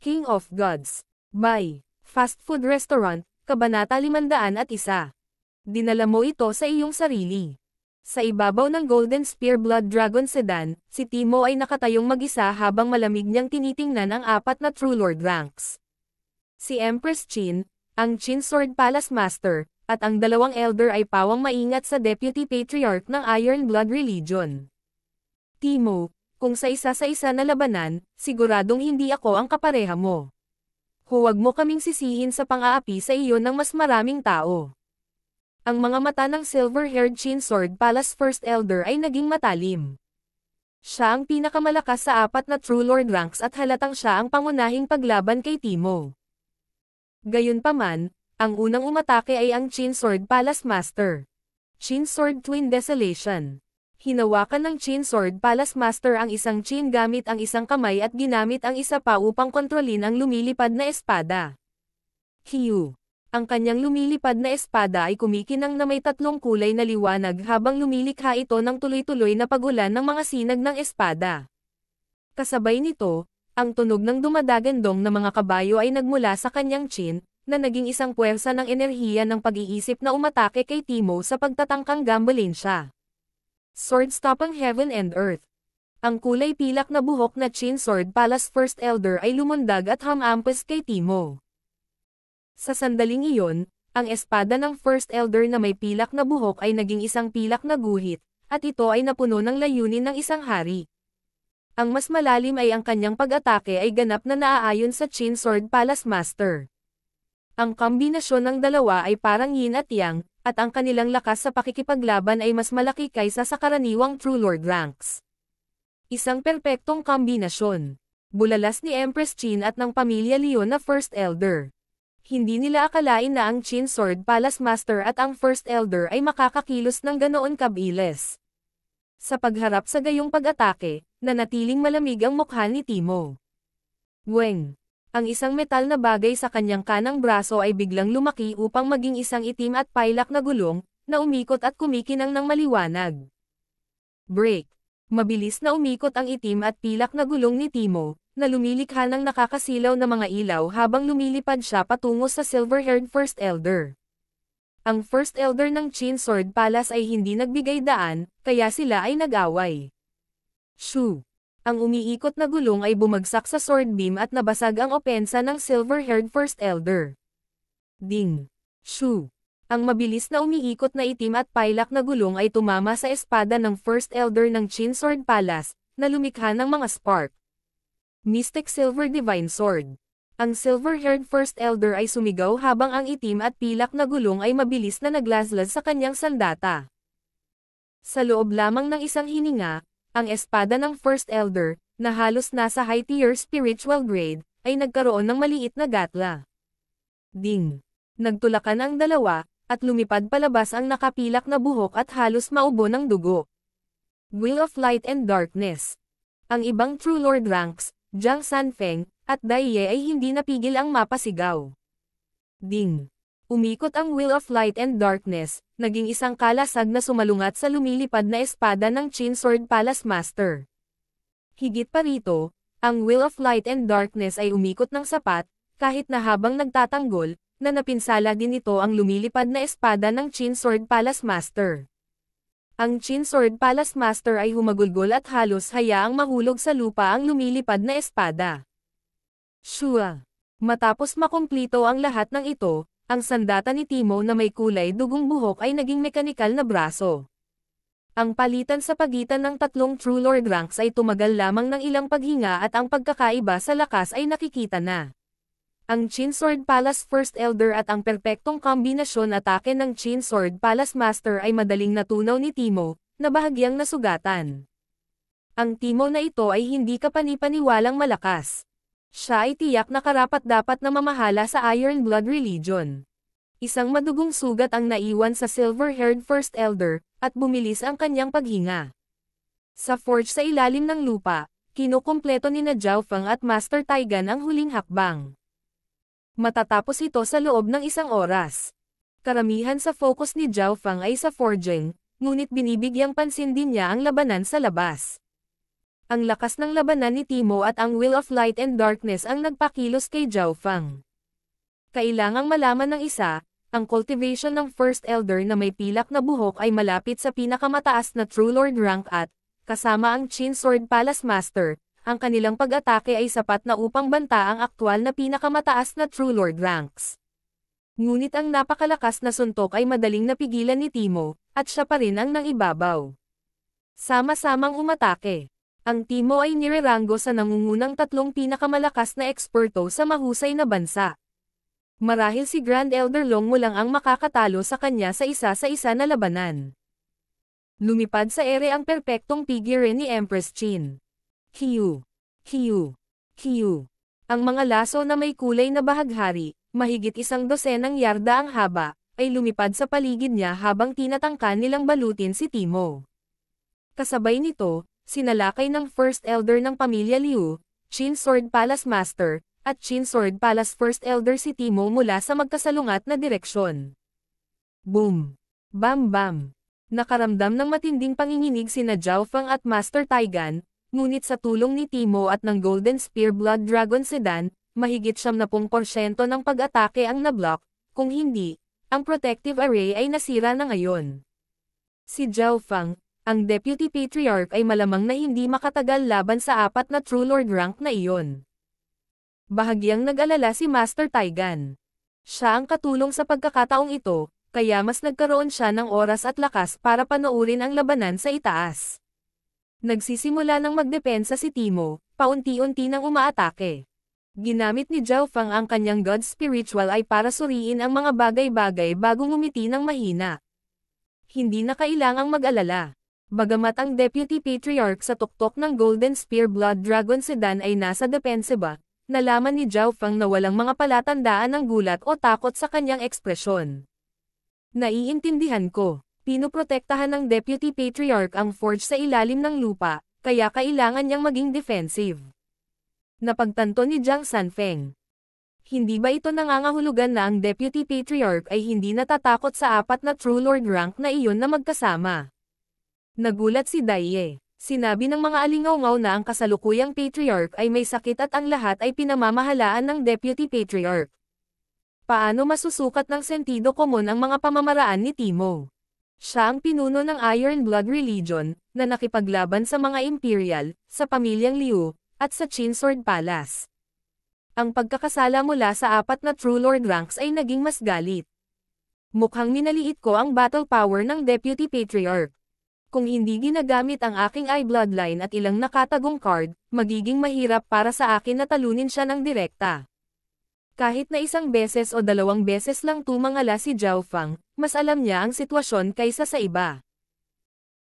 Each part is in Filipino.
King of Gods. By Fast Food Restaurant, Kabanata 501. Dinala mo ito sa iyong sarili. Sa ibabaw ng Golden Spear Blood Dragon Sedan, si Timo ay nakatayong mag-isa habang malamig niyang tinitingnan ang apat na True Lord ranks. Si Empress Qin, ang Qin Sword Palace Master, at ang dalawang Elder ay pawang maingat sa Deputy Patriarch ng Iron Blood Religion. Timo, kung sa isa na labanan, siguradong hindi ako ang kapareha mo. Huwag mo kaming sisihin sa pang-aapi sa iyo ng mas maraming tao. Ang mga mata ng silver-haired Qin Sword Palace First Elder ay naging matalim. Siya ang pinakamalakas sa apat na True Lord ranks at halatang siya ang pangunahing paglaban kay Timo. Gayunpaman, ang unang umatake ay ang Qin Sword Palace Master. Qin Sword Twin Desolation. Hinawakan ng Qin Sword Palace Master ang isang Qin gamit ang isang kamay at ginamit ang isa pa upang kontrolin ang lumilipad na espada. Hiyu. Ang kanyang lumilipad na espada ay kumikinang na may tatlong kulay na liwanag habang lumilikha ito ng tuloy-tuloy na pagulan ng mga sinag ng espada. Kasabay nito, ang tunog ng dumadagandong na mga kabayo ay nagmula sa kanyang chin, na naging isang puwersa ng enerhiya ng pag-iisip na umatake kay Timo sa pagtatangkang gambalin siya. Sword Stopping Heaven and Earth. Ang kulay pilak na buhok na Qin Sword Palace First Elder ay lumundag at hamampas kay Timo. Sa sandaling iyon, ang espada ng First Elder na may pilak na buhok ay naging isang pilak na guhit, at ito ay napuno ng layunin ng isang hari. Ang mas malalim ay ang kanyang pag-atake ay ganap na naaayon sa Qin Sword Palace Master. Ang kombinasyon ng dalawa ay parang yin at yang, at ang kanilang lakas sa pakikipaglaban ay mas malaki kaysa sa karaniwang True Lord ranks. Isang perpektong kombinasyon. Bulalas ni Empress Qin at ng pamilya Leon na First Elder. Hindi nila akalain na ang Qin Sword Palace Master at ang First Elder ay makakakilos ng ganoon kabilis. Sa pagharap sa gayong pag-atake, nanatiling malamig ang mukha ni Timo. Weng. Ang isang metal na bagay sa kanyang kanang braso ay biglang lumaki upang maging isang itim at pailak na gulong, na umikot at kumikinang ng maliwanag. Break. Mabilis na umikot ang itim at pilak na gulong ni Timo, na lumilikha ng nakakasilaw na mga ilaw habang lumilipad siya patungo sa silver-haired First Elder. Ang First Elder ng Qin Sword Palace ay hindi nagbigay daan, kaya sila ay nag-away. Shoo! Ang umiikot na gulong ay bumagsak sa sword beam at nabasag ang opensa ng silver-haired First Elder. Ding! Shoo! Ang mabilis na umiikot na itim at pailak na gulong ay tumama sa espada ng First Elder ng Qin Sword Palace, na lumikha ng mga spark. Mystic Silver Divine Sword. Ang silver-haired First Elder ay sumigaw habang ang itim at pilak na gulong ay mabilis na naglaslas sa kanyang sandata. Sa loob lamang ng isang hininga, ang espada ng First Elder, na halos nasa high-tier spiritual grade, ay nagkaroon ng maliit na gatla. Ding! Nagtulakan ang dalawa, at lumipad palabas ang nakapilak na buhok at halos maubo ng dugo. Wheel of Light and Darkness. Ang ibang True Lord ranks, Jiang Sanfeng, at Dai Ye ay hindi napigil ang mapasigaw. Ding! Umikot ang Wheel of Light and Darkness, naging isang kalasag na sumalungat sa lumilipad na espada ng Qin Sword Palace Master. Higit pa rito, ang Wheel of Light and Darkness ay umikot ng sapat, kahit na habang nagtatanggol, na napinsala din ito ang lumilipad na espada ng Qin Sword Palace Master. Ang Qin Sword Palace Master ay humagulgol at halos hayaang mahulog sa lupa ang lumilipad na espada. Shua! Matapos makumplito ang lahat ng ito, ang sandata ni Timo na may kulay dugong buhok ay naging mekanikal na braso. Ang palitan sa pagitan ng tatlong True Lord ranks ay tumagal lamang ng ilang paghinga at ang pagkakaiba sa lakas ay nakikita na. Ang Qin Sword Palace First Elder at ang perpektong kombinasyon atake ng Qin Sword Palace Master ay madaling natunaw ni Timo, na bahagyang nasugatan. Ang Timo na ito ay hindi kapanipaniwalang malakas. Siya ay tiyak na karapat-dapat na mamahala sa Iron Blood Religion. Isang madugong sugat ang naiwan sa silver-haired First Elder, at bumilis ang kanyang paghinga. Sa forge sa ilalim ng lupa, kinukumpleto ni na Zhao Feng at Master Taigan ang huling hakbang. Matatapos ito sa loob ng isang oras. Karamihan sa focus ni Zhao Feng ay sa forging, ngunit binibigyang pansin din niya ang labanan sa labas. Ang lakas ng labanan ni Timo at ang Will of Light and Darkness ang nagpakilos kay Zhao Fang. Kailangang malaman ng isa, ang cultivation ng First Elder na may pilak na buhok ay malapit sa pinakamataas na True Lord rank at, kasama ang Qin Sword Palace Master, ang kanilang pag-atake ay sapat na upang banta ang aktwal na pinakamataas na True Lord ranks. Ngunit ang napakalakas na suntok ay madaling napigilan ni Timo, at siya pa rin ang nangibabaw. Sama-samang umatake. Ang Timo ay nirerango sa nangungunang tatlong pinakamalakas na eksperto sa mahusay na bansa. Marahil si Grand Elder Long mo lang ang makakatalo sa kanya sa isa na labanan. Lumipad sa ere ang perpektong figure ni Empress Qin. Hiu, hiu, hiu. Ang mga laso na may kulay na bahaghari, mahigit 100 yarda ang haba, ay lumipad sa paligid niya habang tinatangkan nilang balutin si Timo. Kasabay nito, sinalakay ng First Elder ng pamilya Liu, Qin Sword Palace Master, at Qin Sword Palace First Elder si Timo mula sa magkasalungat na direksyon. Boom! Bam bam! Nakaramdam ng matinding panginginig sina Zhao Fang at Master Taigan, ngunit sa tulong ni Timo at ng Golden Spear Blood Dragon Sedan, mahigit 70% ng pag-atake ang nablock, kung hindi, ang protective array ay nasira na ngayon. Si Zhao Fang, ang Deputy Patriarch ay malamang na hindi makatagal laban sa 4 na True Lord rank na iyon. Bahagyang nag-alala si Master Taigan. Siya ang katulong sa pagkakataong ito, kaya mas nagkaroon siya ng oras at lakas para panoorin ang labanan sa itaas. Nagsisimula ng magdepensa si Timo, paunti-unti nang umaatake. Ginamit ni Zhao Fang ang kanyang God Spiritual ay para suriin ang mga bagay-bagay bago ngumiti ng mahina. Hindi na kailangang mag-alala. Bagamat ang Deputy Patriarch sa tuktok ng Golden Spear Blood Dragon Sedan ay nasa depensa ba, nalaman ni Zhao Fang na walang mga palatandaan ng gulat o takot sa kanyang ekspresyon. Naiintindihan ko, pinoprotektahan ng Deputy Patriarch ang forge sa ilalim ng lupa, kaya kailangan niyang maging defensive. Napagtanto ni Jiang Sanfeng. Hindi ba ito nangangahulugan na ang Deputy Patriarch ay hindi natatakot sa 4 na True Lord rank na iyon na magkasama? Nagulat si Daiye. Sinabi ng mga alingawngaw na ang kasalukuyang Patriarch ay may sakit at ang lahat ay pinamamahalaan ng Deputy Patriarch. Paano masusukat ng sentido komon ang mga pamamaraan ni Timo? Siya ang pinuno ng Iron Blood Religion, na nakipaglaban sa mga Imperial, sa pamilyang Liu, at sa Qin Sword Palace. Ang pagkakasala mula sa 4 na True Lord ranks ay naging mas galit. Mukhang minaliit ko ang battle power ng Deputy Patriarch. Kung hindi ginagamit ang aking eye bloodline at ilang nakatagong card, magiging mahirap para sa akin na talunin siya ng direkta. Kahit na 1 beses o 2 beses lang tumangala si Zhao Fang, mas alam niya ang sitwasyon kaysa sa iba.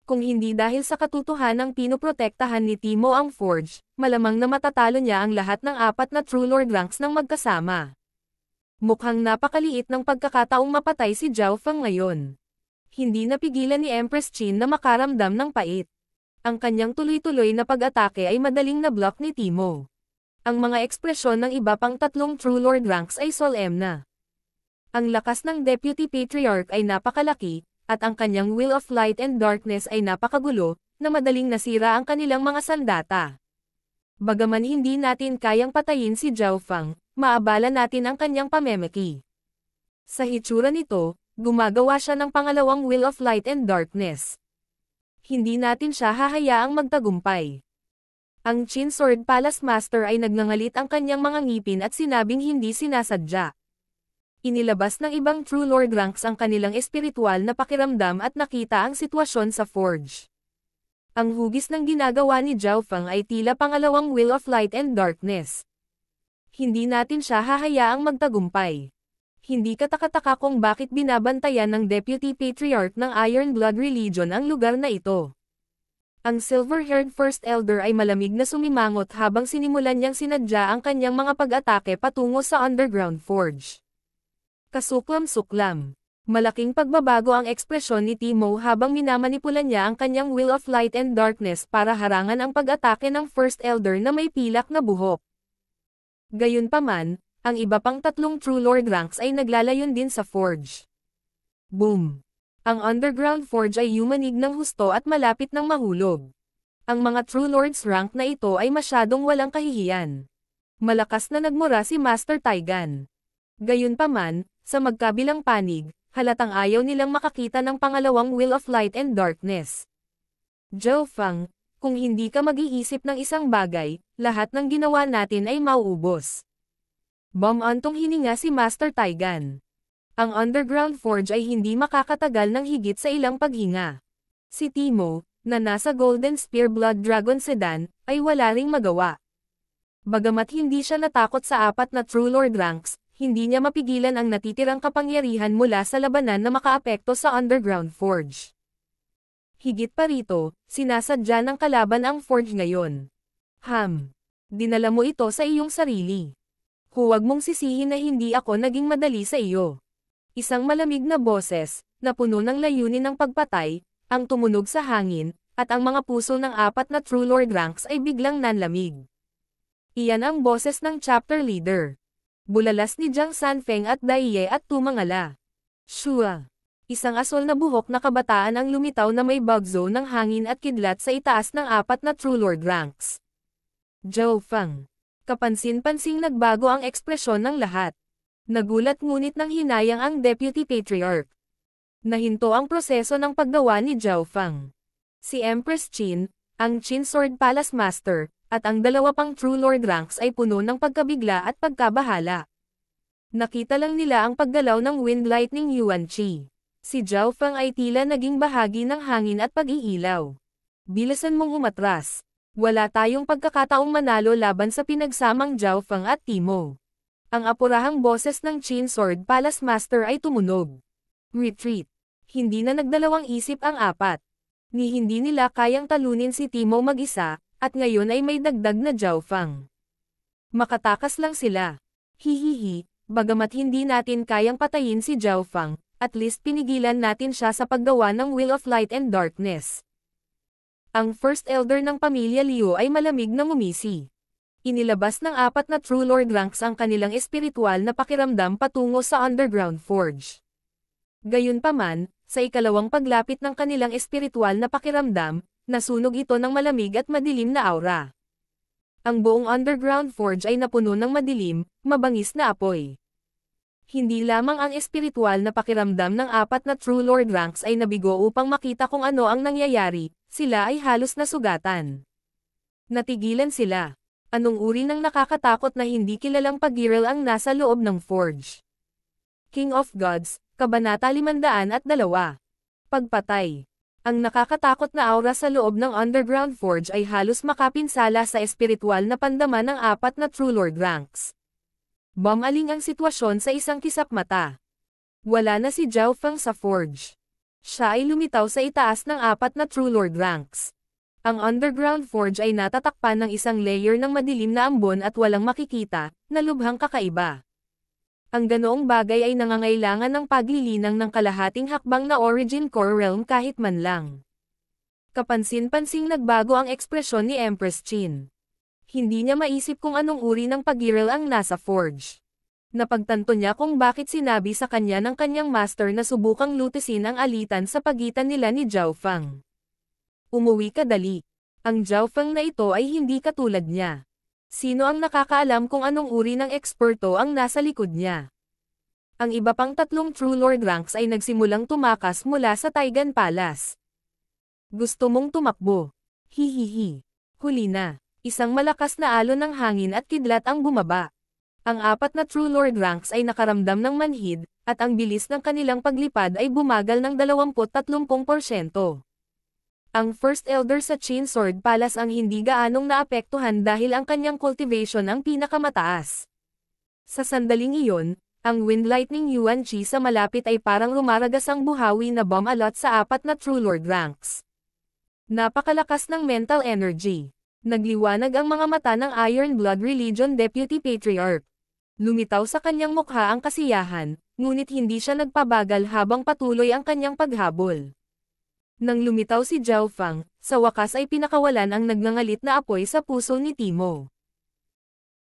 Kung hindi dahil sa katotohanang pinoprotektahan ni Timo ang forge, malamang na matatalo niya ang lahat ng 4 na True Lord ranks ng magkasama. Mukhang napakaliit ng pagkakataong mapatay si Zhao Fang ngayon. Hindi napigilan ni Empress Qin na makaramdam ng pait. Ang kanyang tuloy-tuloy na pag-atake ay madaling na-block ni Timo. Ang mga ekspresyon ng iba pang 3 True Lord ranks ay solemn. Ang lakas ng Deputy Patriarch ay napakalaki, at ang kanyang Will of Light and Darkness ay napakagulo, na madaling nasira ang kanilang mga sandata. Bagaman hindi natin kayang patayin si Zhao Fang, maabala natin ang kanyang pamemeki. Sa hitsura nito, gumagawa siya ng pangalawang Will of Light and Darkness. Hindi natin siya hahayaang magtagumpay. Ang Qin Sword Palace Master ay nagngangalit ang kanyang mga ngipin at sinabing hindi sinasadya. Inilabas ng ibang True Lord ranks ang kanilang espiritual na pakiramdam at nakita ang sitwasyon sa forge. Ang hugis ng ginagawa ni Zhao Fang ay tila pangalawang Will of Light and Darkness. Hindi natin siya hahayaang magtagumpay. Hindi katakataka kung bakit binabantayan ng Deputy Patriarch ng Iron Blood Religion ang lugar na ito. Ang silver-haired First Elder ay malamig na sumimangot habang sinimulan niyang sinadya ang kanyang mga pag-atake patungo sa underground forge. Kasuklam-suklam. Malaking pagbabago ang ekspresyon ni Timo habang minamanipulan niya ang kanyang Will of Light and Darkness para harangan ang pag-atake ng First Elder na may pilak na buhok. Gayunpaman, ang iba pang 3 True Lord ranks ay naglalayon din sa forge. Boom! Ang underground forge ay yumanig ng husto at malapit ng mahulog. Ang mga True Lords rank na ito ay masyadong walang kahihiyan. Malakas na nagmura si Master Taigan. Gayunpaman, sa magkabilang panig, halatang ayaw nilang makakita ng pangalawang Wheel of Light and Darkness. Zhao Feng, kung hindi ka mag-iisip ng isang bagay, lahat ng ginawa natin ay mauubos. Bumantong hininga si Master Taigan. Ang Underground Forge ay hindi makakatagal ng higit sa ilang paghinga. Si Timo, na nasa Golden Spear Blood Dragon Sedan, ay wala ring magawa. Bagamat hindi siya natakot sa 4 na True Lord ranks, hindi niya mapigilan ang natitirang kapangyarihan mula sa labanan na makaapekto sa Underground Forge. Higit pa rito, sinasadya ng kalaban ang Forge ngayon. Dinala mo ito sa iyong sarili. Huwag mong sisihin na hindi ako naging madali sa iyo. Isang malamig na boses, na puno ng layunin ng pagpatay, ang tumunog sa hangin, at ang mga puso ng 4 na True Lord ranks ay biglang nanlamig. Iyan ang boses ng chapter leader. Bulalas ni Jiang Sanfeng at Daiye at tumangala. Shua. Isang asol na buhok na kabataan ang lumitaw na may bagzo ng hangin at kidlat sa itaas ng 4 na True Lord ranks. Zhao Feng. Kapansin-pansing nagbago ang ekspresyon ng lahat. Nagulat ngunit nang hinayang ang Deputy Patriarch. Nahinto ang proseso ng paggawa ni Zhao Feng. Si Empress Qin, ang Qin Sword Palace Master, at ang 2 pang True Lord ranks ay puno ng pagkabigla at pagkabahala. Nakita lang nila ang paggalaw ng Wind Lightning Yuan Qi. Si Zhao Feng ay tila naging bahagi ng hangin at pag-iilaw. Bilisan mong umatras. Wala tayong pagkakataong manalo laban sa pinagsamang Zhao Feng at Timo. Ang apurahang boses ng Qin Sword Palace Master ay tumunog. Retreat. Hindi na nagdalawang isip ang 4. Hindi nila kayang talunin si Timo mag-isa, at ngayon ay may dagdag na Zhao Feng. Makatakas lang sila. Hihihi, bagamat hindi natin kayang patayin si Zhao Feng, at least pinigilan natin siya sa paggawa ng Wheel of Light and Darkness. Ang First Elder ng pamilya Liu ay malamig na ngumisi. Inilabas ng 4 na True Lord ranks ang kanilang espiritual na pakiramdam patungo sa Underground Forge. Gayunpaman, sa ikalawang paglapit ng kanilang espiritual na pakiramdam, nasunog ito ng malamig at madilim na aura. Ang buong Underground Forge ay napuno ng madilim, mabangis na apoy. Hindi lamang ang espiritual na pakiramdam ng 4 na True Lord ranks ay nabigo upang makita kung ano ang nangyayari, sila ay halos nasugatan. Natigilan sila. Anong uri ng nakakatakot na hindi kilalang pag-giral ang nasa loob ng Forge? King of Gods, Kabanata 502. Pagpatay. Ang nakakatakot na aura sa loob ng Underground Forge ay halos makapinsala sa espiritual na pandama ng 4 na True Lord ranks. Bumaling ang sitwasyon sa isang kisap mata. Wala na si Zhao Feng sa Forge. Siya ay lumitaw sa itaas ng 4 na True Lord ranks. Ang Underground Forge ay natatakpan ng isang layer ng madilim na ambon at walang makikita, na lubhang kakaiba. Ang ganoong bagay ay nangangailangan ng paglilinang ng kalahating hakbang na Origin Core Realm kahit man lang. Kapansin-pansing nagbago ang ekspresyon ni Empress Qin. Hindi niya maisip kung anong uri ng pag-giral ang nasa Forge. Napagtanto niya kung bakit sinabi sa kanya ng kanyang master na subukang lutisin ang alitan sa pagitan nila ni Zhao Feng. Umuwi ka dali. Ang Zhao Feng na ito ay hindi katulad niya. Sino ang nakakaalam kung anong uri ng eksperto ang nasa likod niya? Ang iba pang 3 True Lord ranks ay nagsimulang tumakas mula sa Taigan Palace. Gusto mong tumakbo? Hihihi. Huli na. Isang malakas na alon ng hangin at kidlat ang bumaba. Ang 4 na True Lord ranks ay nakaramdam ng manhid, at ang bilis ng kanilang paglipad ay bumagal ng 20-30%. Ang First Elder sa Qin Sword Palace ang hindi gaanong naapektuhan dahil ang kanyang cultivation ang pinakamataas. Sa sandaling iyon, ang Wind Lightning Yuan Qi sa malapit ay parang rumaragasang buhawi na bomb alot sa 4 na True Lord ranks. Napakalakas ng mental energy. Nagliwanag ang mga mata ng Iron Blood Religion Deputy Patriarch. Lumitaw sa kanyang mukha ang kasiyahan, ngunit hindi siya nagpabagal habang patuloy ang kanyang paghabol. Nang lumitaw si Zhao Feng, sa wakas ay pinakawalan ang nagngangalit na apoy sa puso ni Timo.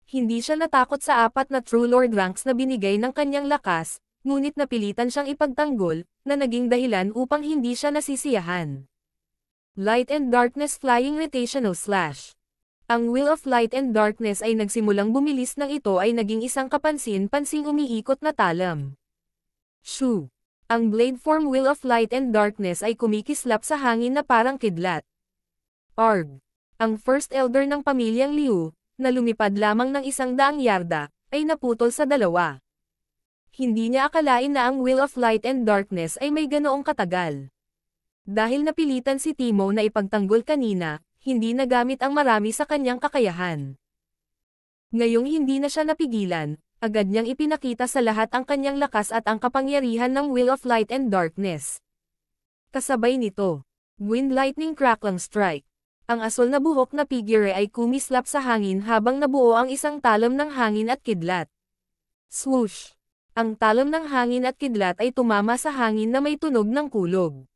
Hindi siya natakot sa 4 na True Lord ranks na binigay ng kanyang lakas, ngunit napilitan siyang ipagtanggol, na naging dahilan upang hindi siya nasisiyahan. Light and Darkness Flying Rotational Slash. Ang Wheel of Light and Darkness ay nagsimulang bumilis nang ito ay naging isang kapansin-pansing umiikot na talam. Shoo! Ang blade form Wheel of Light and Darkness ay kumikislap sa hangin na parang kidlat. Arg! Ang First Elder ng pamilyang Liu, na lumipad lamang ng 100 yarda, ay naputol sa dalawa. Hindi niya akalain na ang Wheel of Light and Darkness ay may ganoong katagal. Dahil napilitan si Timo na ipagtanggol kanina, hindi nagamit ang marami sa kanyang kakayahan. Ngayong hindi na siya napigilan, agad niyang ipinakita sa lahat ang kanyang lakas at ang kapangyarihan ng Wheel of Light and Darkness. Kasabay nito, Wind Lightning Crackling Strike. Ang asul na buhok na figure ay kumislap sa hangin habang nabuo ang isang talon ng hangin at kidlat. Swoosh! Ang talon ng hangin at kidlat ay tumama sa hangin na may tunog ng kulog.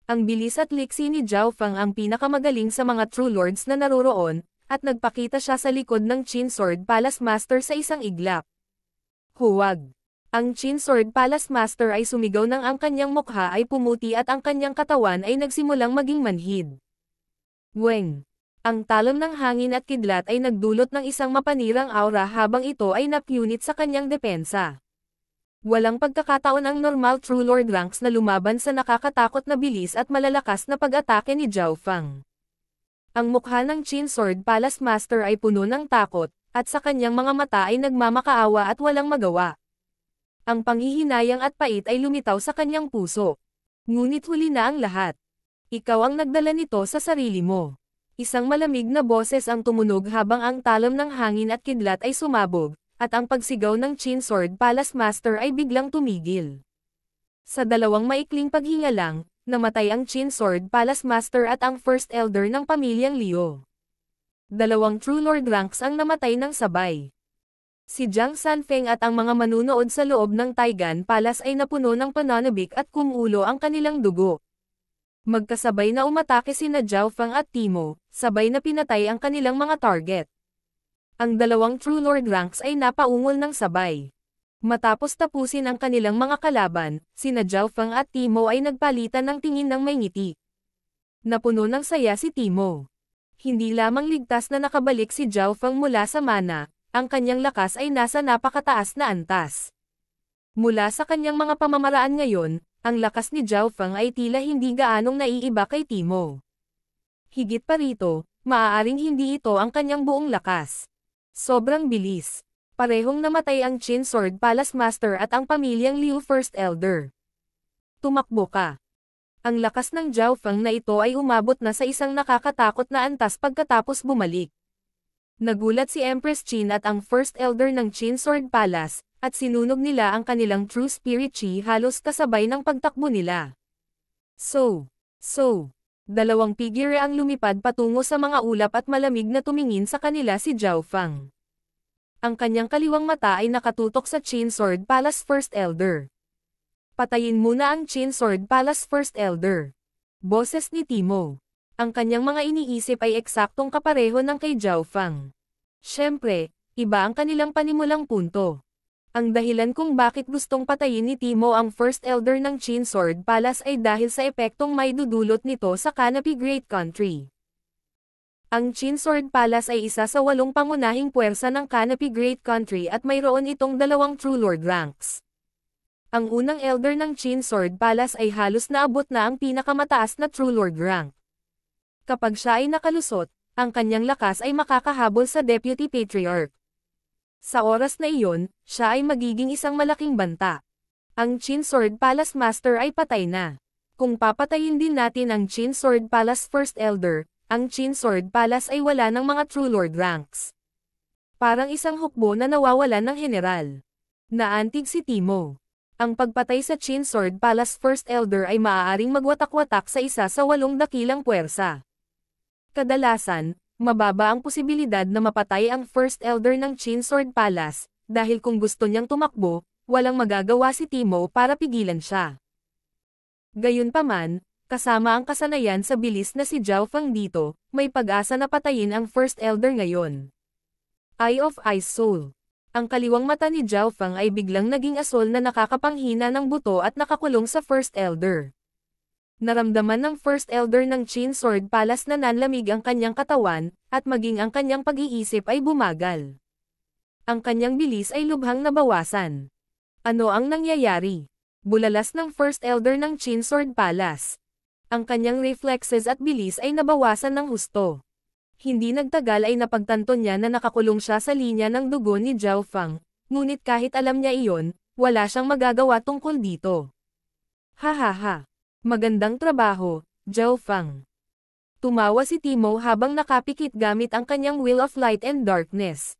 Ang bilis at liksi ni Zhao Feng ang pinakamagaling sa mga True Lords na naroroon, at nagpakita siya sa likod ng Qin Sword Palace Master sa isang iglap. Huwag! Ang Qin Sword Palace Master ay sumigaw nang ang kanyang mukha ay pumuti at ang kanyang katawan ay nagsimulang maging manhid. Weng! Ang talon ng hangin at kidlat ay nagdulot ng isang mapanirang aura habang ito ay napunit sa kanyang depensa. Walang pagkakataon ang normal True Lord ranks na lumaban sa nakakatakot na bilis at malalakas na pag-atake ni Zhao Feng. Ang mukha ng Qin Sword Palace Master ay puno ng takot, at sa kanyang mga mata ay nagmamakaawa at walang magawa. Ang panghihinayang at pait ay lumitaw sa kanyang puso. Ngunit huli na ang lahat. Ikaw ang nagdala nito sa sarili mo. Isang malamig na boses ang tumunog habang ang talon ng hangin at kidlat ay sumabog, at ang pagsigaw ng Qin Sword Palace Master ay biglang tumigil. Sa dalawang maikling paghinga lang, namatay ang Qin Sword Palace Master at ang First Elder ng pamilyang Liu. Dalawang True Lord ranks ang namatay ng sabay. Si Jiang Sanfeng at ang mga manunood sa loob ng Taigan Palace ay napuno ng pananabik at kumulo ang kanilang dugo. Magkasabay na umatake sina Zhao Feng at Timo, sabay na pinatay ang kanilang mga target. Ang dalawang True Lord ranks ay napaungol ng sabay. Matapos tapusin ang kanilang mga kalaban, sina Zhao Feng at Timo ay nagpalitan ng tingin ng may ngiti. Napuno ng saya si Timo. Hindi lamang ligtas na nakabalik si Zhao Feng mula sa mana, ang kanyang lakas ay nasa napakataas na antas. Mula sa kanyang mga pamamaraan ngayon, ang lakas ni Zhao Feng ay tila hindi gaanong naiiba kay Timo. Higit pa rito, maaaring hindi ito ang kanyang buong lakas. Sobrang bilis. Parehong namatay ang Qin Sword Palace Master at ang pamilyang Liu First Elder. Tumakbo ka. Ang lakas ng Zhao Feng na ito ay umabot na sa isang nakakatakot na antas pagkatapos bumalik. Nagulat si Empress Qin at ang First Elder ng Qin Sword Palace, at sinunog nila ang kanilang True Spirit Chi halos kasabay ng pagtakbo nila. So, dalawang figure ang lumipad patungo sa mga ulap at malamig na tumingin sa kanila si Zhao Feng. Ang kanyang kaliwang mata ay nakatutok sa Qin Sword Palace First Elder. Patayin muna ang Qin Sword Palace First Elder. Boses ni Timo. Ang kanyang mga iniisip ay eksaktong kapareho ng kay Zhao Feng. Siyempre, iba ang kanilang panimulang punto. Ang dahilan kung bakit gustong patayin ni Timo ang First Elder ng Qin Sword Palace ay dahil sa epektong may dudulot nito sa Canopy Great Country. Ang Qin Sword Palace ay isa sa 8 pangunahing puwersa ng Canopy Great Country at mayroon itong 2 True Lord ranks. Ang unang Elder ng Qin Sword Palace ay halos naabot na ang pinakamataas na True Lord rank. Kapag siya ay nakalusot, ang kanyang lakas ay makakahabol sa Deputy Patriarch. Sa oras na iyon, siya ay magiging isang malaking banta. Ang Qin Sword Palace Master ay patay na. Kung papatayin din natin ang Qin Sword Palace First Elder, ang Qin Sword Palace ay wala ng mga True Lord ranks. Parang isang hukbo na nawawalan ng general. Naantig si Timo. Ang pagpatay sa Qin Sword Palace First Elder ay maaaring magwatak-watak sa isa sa 8 dakilang puwersa. Kadalasan, mababa ang posibilidad na mapatay ang First Elder ng Qin Sword Palace, dahil kung gusto niyang tumakbo, walang magagawa si Timo para pigilan siya. Gayunpaman, kasama ang kasanayan sa bilis na si Zhao Feng dito, may pag-asa na patayin ang First Elder ngayon. Eye of Ice Soul. Ang kaliwang mata ni Zhao Feng ay biglang naging asol na nakakapanghina ng buto at nakakulong sa First Elder. Naramdaman ng First Elder ng Qin Sword Palace na nanlamig ang kanyang katawan, at maging ang kanyang pag-iisip ay bumagal. Ang kanyang bilis ay lubhang nabawasan. Ano ang nangyayari? Bulalas ng First Elder ng Qin Sword Palace. Ang kanyang reflexes at bilis ay nabawasan ng husto. Hindi nagtagal ay napagtanto niya na nakakulong siya sa linya ng dugo ni Zhao Fang, ngunit kahit alam niya iyon, wala siyang magagawa tungkol dito. Hahaha. Magandang trabaho, Zhao Fang. Tumawa si Timo habang nakapikit gamit ang kanyang Will of Light and Darkness.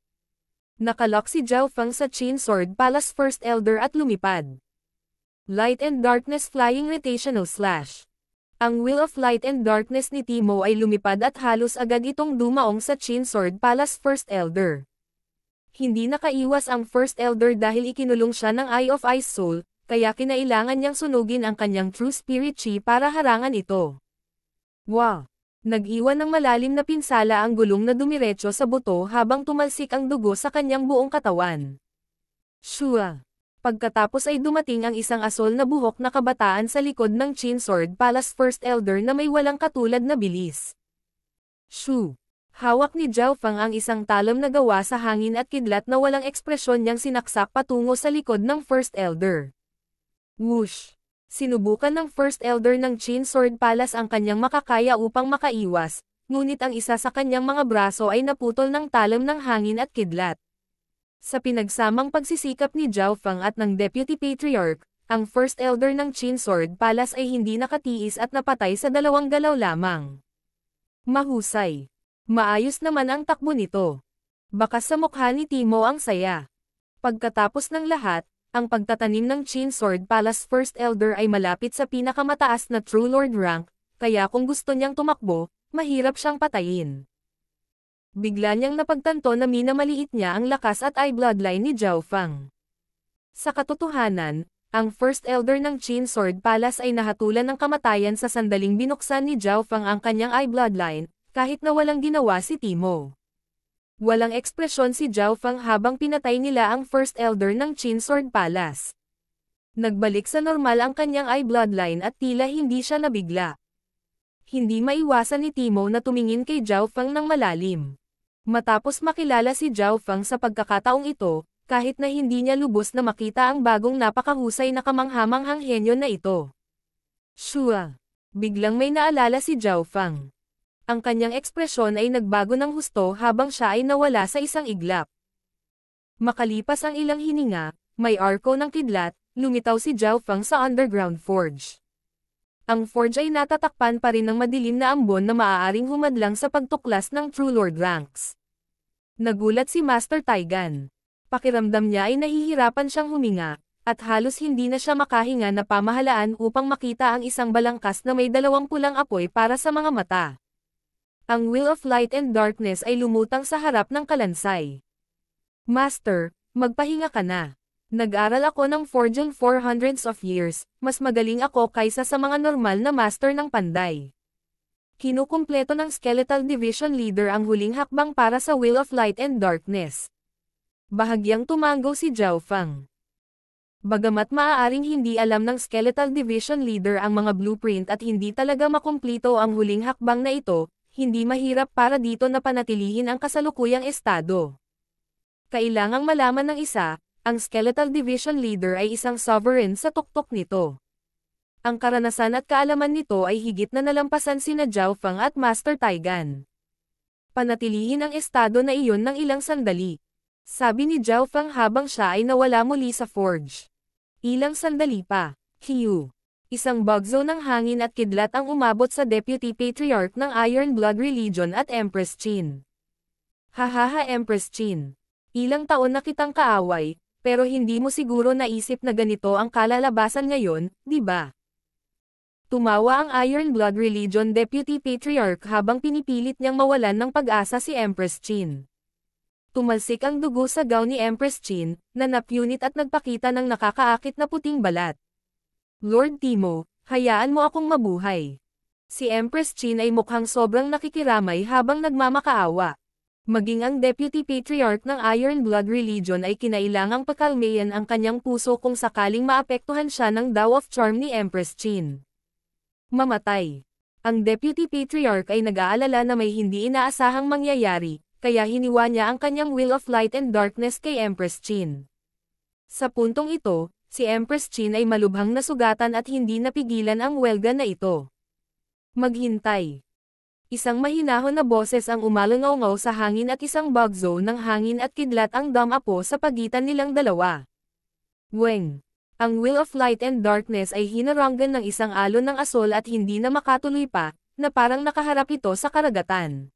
Nakalock si Zhao Fang sa Qin Sword Palace First Elder at lumipad. Light and Darkness Flying Rotational Slash. Ang Will of Light and Darkness ni Timo ay lumipad at halos agad itong dumaong sa Qin Sword Palace First Elder. Hindi nakaiwas ang First Elder dahil ikinulong siya ng Eye of Ice Soul, kaya kinailangan niyang sunugin ang kanyang True Spirit Chi para harangan ito. Wow! Nag-iwan ng malalim na pinsala ang gulong na dumiretso sa buto habang tumalsik ang dugo sa kanyang buong katawan. Shua! Pagkatapos ay dumating ang isang asol na buhok na kabataan sa likod ng Qin Sword Palace First Elder na may walang katulad na bilis. Shu! Hawak ni Zhao Fang ang isang talom na gawa sa hangin at kidlat na walang ekspresyon niyang sinaksak patungo sa likod ng First Elder. Whoosh! Sinubukan ng First Elder ng Qin Sword Palace ang kanyang makakaya upang makaiwas, ngunit ang isa sa kanyang mga braso ay naputol ng talom ng hangin at kidlat. Sa pinagsamang pagsisikap ni Zhao Fang at ng Deputy Patriarch, ang First Elder ng Qin Sword Palace ay hindi nakatiis at napatay sa 2 galaw lamang. Mahusay. Maayos naman ang takbo nito. Bakas sa mukha ni Timo ang saya. Pagkatapos ng lahat, ang pagtatanim ng Qin Sword Palace First Elder ay malapit sa pinakamataas na True Lord rank, kaya kung gusto niyang tumakbo, mahirap siyang patayin. Bigla niyang napagtanto na minamaliit niya ang lakas at eye bloodline ni Zhao Fang. Sa katotohanan, ang First Elder ng Qin Sword Palace ay nahatulan ng kamatayan sa sandaling binuksan ni Zhao Fang ang kanyang eye bloodline, kahit na walang ginawa si Timo. Walang ekspresyon si Zhao Fang habang pinatay nila ang First Elder ng Qin Sword Palace. Nagbalik sa normal ang kanyang eye bloodline at tila hindi siya nabigla. Hindi maiwasan ni Timo na tumingin kay Zhao Fang ng malalim. Matapos makilala si Zhao Fang sa pagkakataong ito, kahit na hindi niya lubos na makita ang bagong napakahusay na kamanghamanghang henyo na ito. Shua! Biglang may naalala si Zhao Fang. Ang kanyang ekspresyon ay nagbago ng husto habang siya ay nawala sa isang iglap. Makalipas ang ilang hininga, may arko ng kidlat, lumitaw si Zhao Fang sa underground forge. Ang forge ay natatakpan pa rin ng madilim na ambon na maaaring humadlang sa pagtuklas ng True Lord ranks. Nagulat si Master Taigan. Pakiramdam niya ay nahihirapan siyang huminga, at halos hindi na siya makahinga na pamahalaan upang makita ang isang balangkas na may 2 pulang apoy para sa mga mata. Ang Will of Light and Darkness ay lumutang sa harap ng kalansay. Master, magpahinga ka na. Nag-aral ako ng Fortune for hundreds of years, mas magaling ako kaysa sa mga normal na master ng panday. Kinukumpleto ng Skeletal Division Leader ang huling hakbang para sa Will of Light and Darkness. Bahagyang tumango si Zhao Fang. Bagamat maaaring hindi alam ng Skeletal Division Leader ang mga blueprint at hindi talaga makumplito ang huling hakbang na ito, hindi mahirap para dito na panatilihin ang kasalukuyang estado. Kailangang malaman ng isa, ang Skeletal Division Leader ay isang sovereign sa tuktok nito. Ang karanasan at kaalaman nito ay higit na nalampasan sina Zhao Fang at Master Taigan. Panatilihin ang estado na iyon ng ilang sandali. Sabi ni Zhao Fang habang siya ay nawala muli sa forge. Ilang sandali pa. Q. Isang bugzo ng hangin at kidlat ang umabot sa Deputy Patriarch ng Iron Blood Religion at Empress Qin. Hahaha Empress Qin. Ilang taon na kitang kaaway, pero hindi mo siguro naisip na ganito ang kalalabasan ngayon, di ba? Tumawa ang Iron Blood Religion Deputy Patriarch habang pinipilit niyang mawalan ng pag-asa si Empress Qin. Tumalsik ang dugo sa gown ni Empress Qin, na napunit at nagpakita ng nakakaakit na puting balat. Lord Timo, hayaan mo akong mabuhay. Si Empress Qin ay mukhang sobrang nakikiramay habang nagmamakaawa. Maging ang Deputy Patriarch ng Iron Blood Religion ay kinailangang pakalmayan ang kanyang puso kung sakaling maapektuhan siya ng Daw of Charm ni Empress Qin. Mamatay. Ang Deputy Patriarch ay nag-aalala na may hindi inaasahang mangyayari, kaya hiniwa niya ang kanyang Will of Light and Darkness kay Empress Qin. Sa puntong ito, si Empress Qin ay malubhang nasugatan at hindi napigilan ang welga na ito. Maghintay. Isang mahinahon na boses ang umalungaw sa hangin at isang bagzo ng hangin at kidlat ang damapo sa pagitan nilang dalawa. Weng. Ang Will of Light and Darkness ay hinaranggan ng isang alon ng asol at hindi na makatuloy pa, na parang nakaharap ito sa karagatan.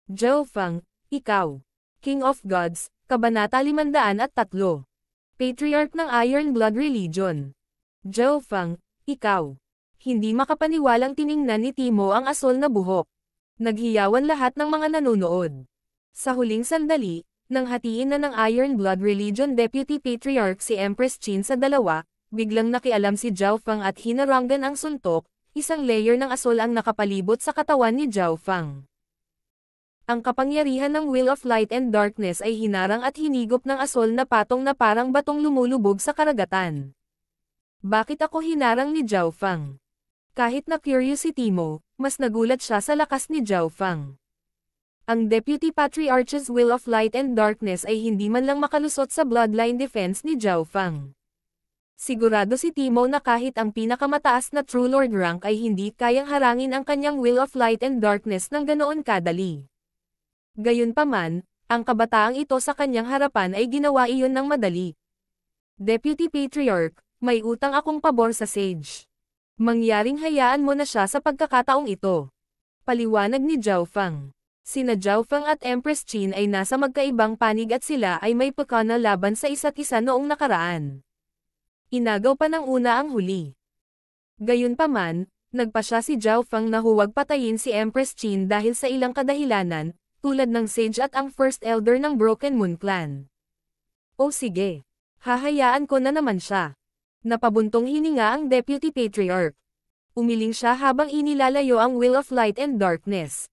Zhao Feng, ikaw. King of Gods, Kabanata 503. Patriarch ng Iron Blood Religion. Zhao Feng, ikaw. Hindi makapaniwalang tiningnan ni Timo ang asol na buhok. Naghiyawan lahat ng mga nanonood. Sa huling sandali, nang hatiin na ng Iron Blood Religion Deputy Patriarch si Empress Qin sa dalawa, biglang nakialam si Zhao Feng at hinaranggan ang suntok, isang layer ng asol ang nakapalibot sa katawan ni Zhao Feng. Ang kapangyarihan ng Will of Light and Darkness ay hinarang at hinigop ng asol na patong na parang batong lumulubog sa karagatan. Bakit ako hinarang ni Zhao Feng? Kahit na curious si Timo, mas nagulat siya sa lakas ni Zhao Feng. Ang Deputy Patriarch's Will of Light and Darkness ay hindi man lang makalusot sa bloodline defense ni Zhao Feng. Sigurado si Timo na kahit ang pinakamataas na True Lord rank ay hindi kayang harangin ang kanyang Will of Light and Darkness ng ganoon kadali. Gayunpaman, ang kabataang ito sa kanyang harapan ay ginawa iyon ng madali. Deputy Patriarch, may utang akong pabor sa Sage. Mangyaring hayaan mo na siya sa pagkakataong ito. Paliwanag ni Zhao Feng. Sina Zhao Feng at Empress Qin ay nasa magkaibang panig at sila ay may pakana laban sa isa't isa noong nakaraan. Inagaw pa ng una ang huli. Gayunpaman, nagpa siya si Zhao Feng na huwag patayin si Empress Qin dahil sa ilang kadahilanan, tulad ng Sage at ang First Elder ng Broken Moon Clan. O sige, hahayaan ko na naman siya. Napabuntong hininga ang Deputy Patriarch. Umiling siya habang inilalayo ang Will of Light and Darkness.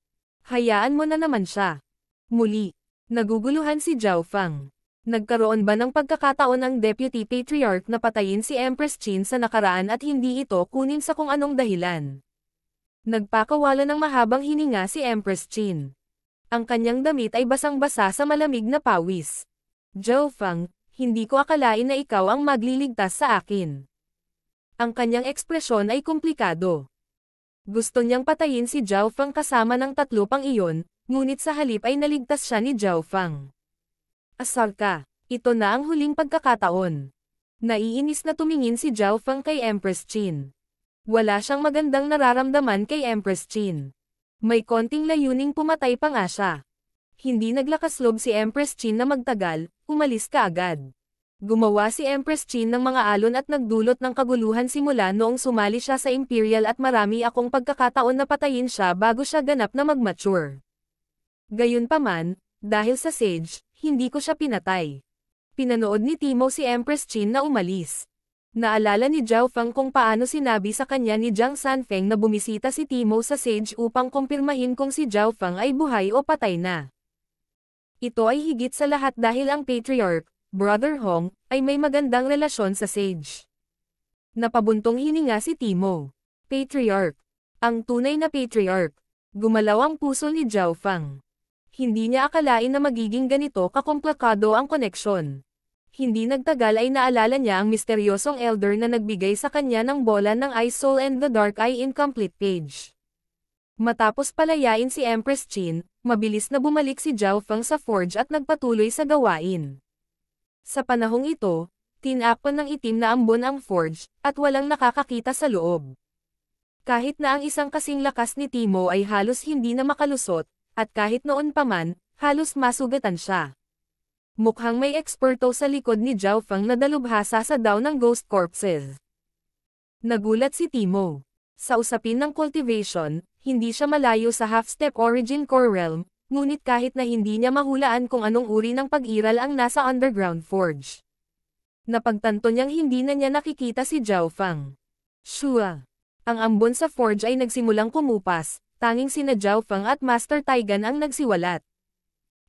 Hayaan mo na naman siya. Muli, naguguluhan si Zhao Feng. Nagkaroon ba ng pagkakataon ang Deputy Patriarch na patayin si Empress Qin sa nakaraan at hindi ito kunin sa kung anong dahilan? Nagpakawala ng mahabang hininga si Empress Qin. Ang kanyang damit ay basang-basa sa malamig na pawis. Zhao Feng, hindi ko akalain na ikaw ang magliligtas sa akin. Ang kanyang ekspresyon ay komplikado. Gusto niyang patayin si Zhao Feng kasama ng tatlo pang iyon, ngunit sa halip ay naligtas siya ni Zhao Feng. Asar ka, ito na ang huling pagkakataon. Naiinis na tumingin si Zhao Feng kay Empress Qin. Wala siyang magandang nararamdaman kay Empress Qin. May konting layuning pumatay pa nga siya. Hindi naglakas loob si Empress Qin na magtagal, umalis ka agad. Gumawa si Empress Qin ng mga alon at nagdulot ng kaguluhan simula noong sumali siya sa Imperial at marami akong pagkakataon na patayin siya bago siya ganap na mag-mature. Gayunpaman, dahil sa Sage, hindi ko siya pinatay. Pinanood ni Timo si Empress Qin na umalis. Naalala ni Zhao Feng kung paano sinabi sa kanya ni Jiang Sanfeng na bumisita si Timo sa Sage upang kumpirmahin kung si Zhao Feng ay buhay o patay na. Ito ay higit sa lahat dahil ang Patriarch, Brother Hong, ay may magandang relasyon sa Sage. Napabuntong hininga si Timo. Patriarch. Ang tunay na Patriarch. Gumalaw ang puso ni Zhao Feng. Hindi niya akalain na magiging ganito kakomplikado ang koneksyon. Hindi nagtagal ay naalala niya ang misteryosong elder na nagbigay sa kanya ng bola ng Ice Soul and the Dark Eye Incomplete Page. Matapos palayain si Empress Qin, mabilis na bumalik si Zhao Feng sa forge at nagpatuloy sa gawain. Sa panahong ito, tinakpan ng itim na ambon ang forge, at walang nakakakita sa loob. Kahit na ang isang kasing lakas ni Timo ay halos hindi na makalusot, at kahit noon pa man, halos masugatan siya. Mukhang may eksperto sa likod ni Zhao Feng na dalubhasa sa daw ng ghost corpses. Nagulat si Timo. Sa usapin ng cultivation, hindi siya malayo sa half-step origin core realm, ngunit kahit na hindi niya mahulaan kung anong uri ng pag-iral ang nasa underground forge. Napagtanto niyang hindi na niya nakikita si Zhao Feng. Shua. Ang ambon sa forge ay nagsimulang kumupas, tanging sina Zhao Feng at Master Taigan ang nagsiwalat.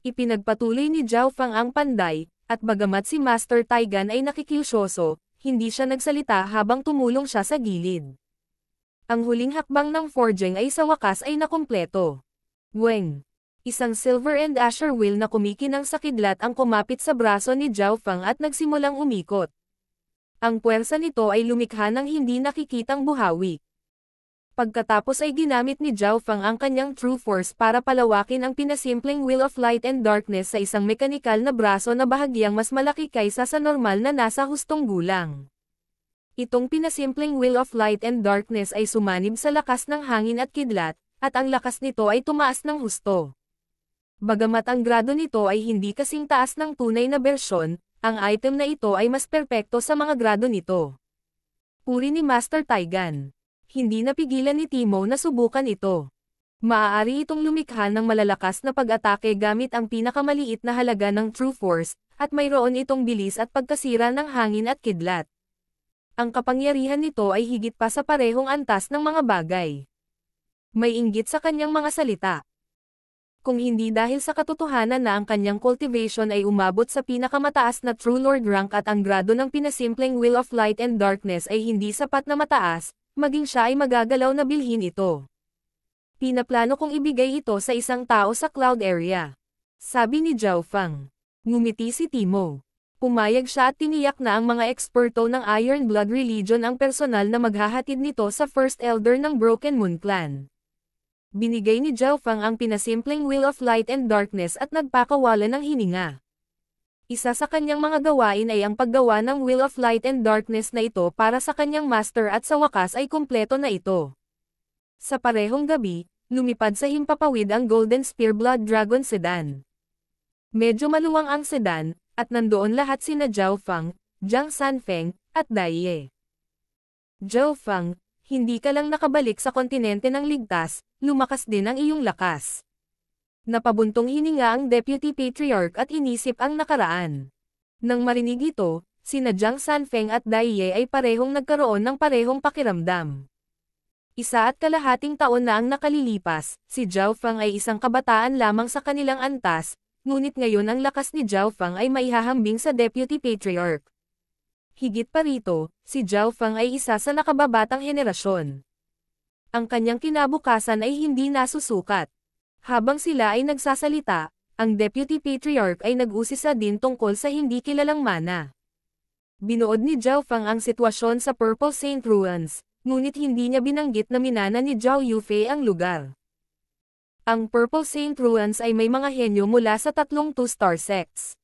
Ipinagpatuloy ni Zhao Feng ang panday, at bagamat si Master Taigan ay nakikiusyoso, hindi siya nagsalita habang tumulong siya sa gilid. Ang huling hakbang ng forging ay sa wakas ay nakumpleto. Weng! Isang silver and azure wheel na kumikinang sa kidlat ang kumapit sa braso ni Zhao Feng at nagsimulang umikot. Ang puwersa nito ay lumikha ng hindi nakikitang buhawi. Pagkatapos ay ginamit ni Zhao Feng ang kanyang true force para palawakin ang pinasimpleng Wheel of Light and Darkness sa isang mekanikal na braso na bahagyang mas malaki kaysa sa normal na nasa hustong gulang. Itong pinasimpleng Wheel of Light and Darkness ay sumanib sa lakas ng hangin at kidlat, at ang lakas nito ay tumaas ng husto. Bagamat ang grado nito ay hindi kasing taas ng tunay na bersyon, ang item na ito ay mas perpekto sa mga grado nito. Puri ni Master Taigan. Hindi napigilan ni Timo na subukan ito. Maaari itong lumikha ng malalakas na pag-atake gamit ang pinakamaliit na halaga ng True Force, at mayroon itong bilis at pagkasira ng hangin at kidlat. Ang kapangyarihan nito ay higit pa sa parehong antas ng mga bagay. May inggit sa kanyang mga salita. Kung hindi dahil sa katotohanan na ang kanyang cultivation ay umabot sa pinakamataas na True Lord rank at ang grado ng pinasimpleng Wheel of Light and Darkness ay hindi sapat na mataas, maging siya ay magagalaw na bilhin ito. Pinaplano kong ibigay ito sa isang tao sa cloud area. Sabi ni Zhao Feng. Ngumiti si Timo. Pumayag siya at tiniyak na ang mga eksperto ng Iron Blood Religion ang personal na maghahatid nito sa First Elder ng Broken Moon Clan. Binigay ni Zhao Feng ang pinasimpleng Wheel of Light and Darkness at nagpakawala ng hininga. Isa sa kanyang mga gawain ay ang paggawa ng Wheel of Light and Darkness na ito para sa kanyang master at sa wakas ay kumpleto na ito. Sa parehong gabi, lumipad sa himpapawid ang Golden Spear Blood Dragon Sedan. Medyo maluwang ang sedan, at nandoon lahat sina Zhao Feng, Jiang Sanfeng, at Dai Ye. Zhao Feng, hindi ka lang nakabalik sa kontinente ng ligtas, lumakas din ang iyong lakas. Napabuntong hininga ang Deputy Patriarch at inisip ang nakaraan. Nang marinig ito, sina Jiang Sanfeng at Dai Ye ay parehong nagkaroon ng parehong pakiramdam. 1.5 taon na ang nakalilipas, si Zhao Feng ay isang kabataan lamang sa kanilang antas, ngunit ngayon ang lakas ni Zhao Feng ay maihahambing sa Deputy Patriarch. Higit pa rito, si Zhao Feng ay isa sa nakababatang henerasyon. Ang kanyang kinabukasan ay hindi nasusukat. Habang sila ay nagsasalita, ang Deputy Patriarch ay nag-usisa din tungkol sa hindi kilalang mana. Binuod ni Zhao Feng ang sitwasyon sa Purple Saint Ruins, ngunit hindi niya binanggit na minana ni Zhao Yufei ang lugar. Ang Purple Saint Ruins ay may mga henyo mula sa 3 two-star sects.